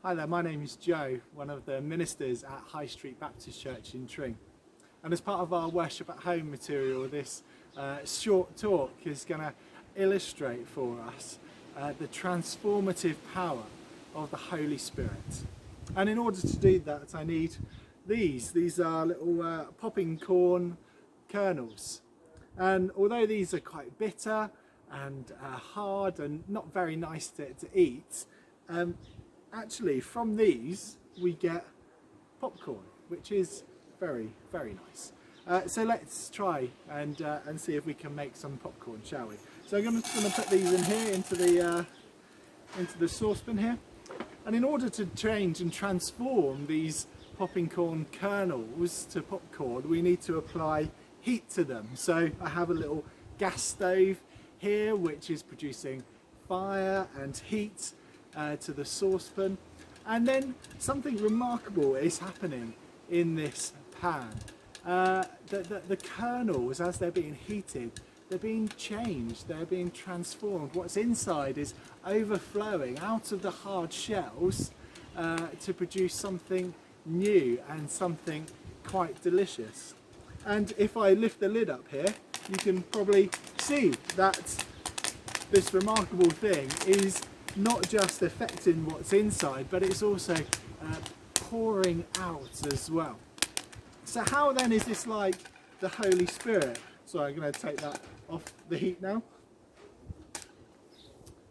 Hi there, my name is Joe, one of the ministers at High Street Baptist Church in Tring. And as part of our Worship at Home material, this short talk is going to illustrate for us the transformative power of the Holy Spirit. And in order to do that, I need these. These are little popping corn kernels. And although these are quite bitter and hard and not very nice to eat, actually from these we get popcorn, which is very nice. So let's try and see if we can make some popcorn, shall we? So I'm just going to put these in here into the saucepan here, and in order to change and transform these popping corn kernels to popcorn, we need to apply heat to them. So I have a little gas stove here which is producing fire and heat to the saucepan, and then something remarkable is happening in this pan. The kernels, as they're being heated, they're being changed, they're being transformed. What's inside is overflowing out of the hard shells to produce something new and something quite delicious. And if I lift the lid up here, you can probably see that this remarkable thing is not just affecting what's inside, but it's also pouring out as well. So how then is this like the Holy Spirit? So I'm going to take that off the heat now.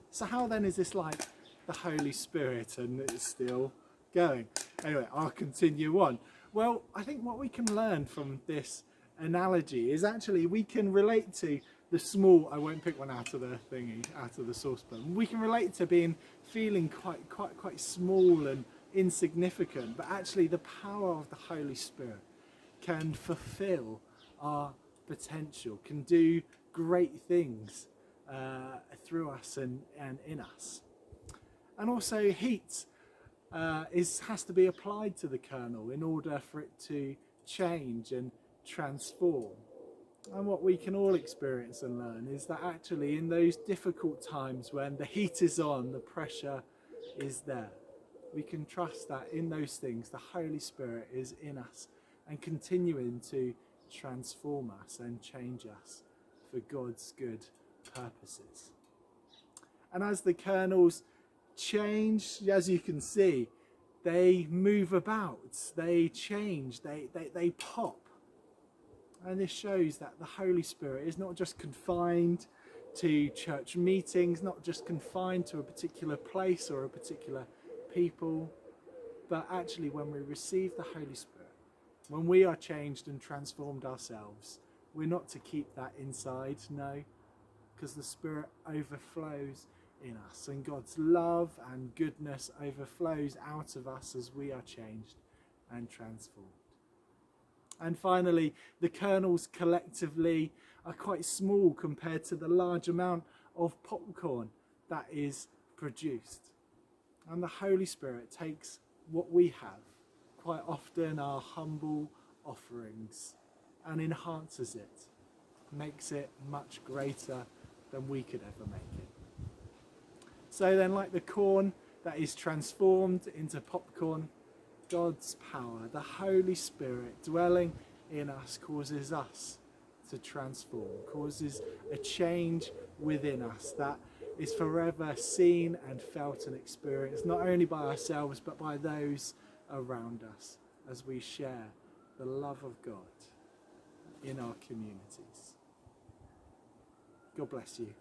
So how then is this like the Holy Spirit? And it's still going. Anyway, I'll continue on. Well, I think what we can learn from this analogy is actually we can relate to the small, I won't pick one out of the thingy, out of the saucepan. We can relate to feeling quite small and insignificant, but actually the power of the Holy Spirit can fulfill our potential, can do great things through us and in us. And also heat has to be applied to the kernel in order for it to change and transform. And what we can all experience and learn is that actually in those difficult times when the heat is on, the pressure is there, we can trust that in those things the Holy Spirit is in us and continuing to transform us and change us for God's good purposes. And as the kernels change, as you can see, they move about, they change, they pop. And this shows that the Holy Spirit is not just confined to church meetings, not just confined to a particular place or a particular people, but actually when we receive the Holy Spirit, when we are changed and transformed ourselves, we're not to keep that inside, no, because the Spirit overflows in us and God's love and goodness overflows out of us as we are changed and transformed. And finally, the kernels collectively are quite small compared to the large amount of popcorn that is produced. And the Holy Spirit takes what we have, quite often our humble offerings, and enhances it, makes it much greater than we could ever make it. So then, like the corn that is transformed into popcorn, God's power, the Holy Spirit dwelling in us, causes us to transform, causes a change within us that is forever seen and felt and experienced, not only by ourselves but by those around us as we share the love of God in our communities. God bless you.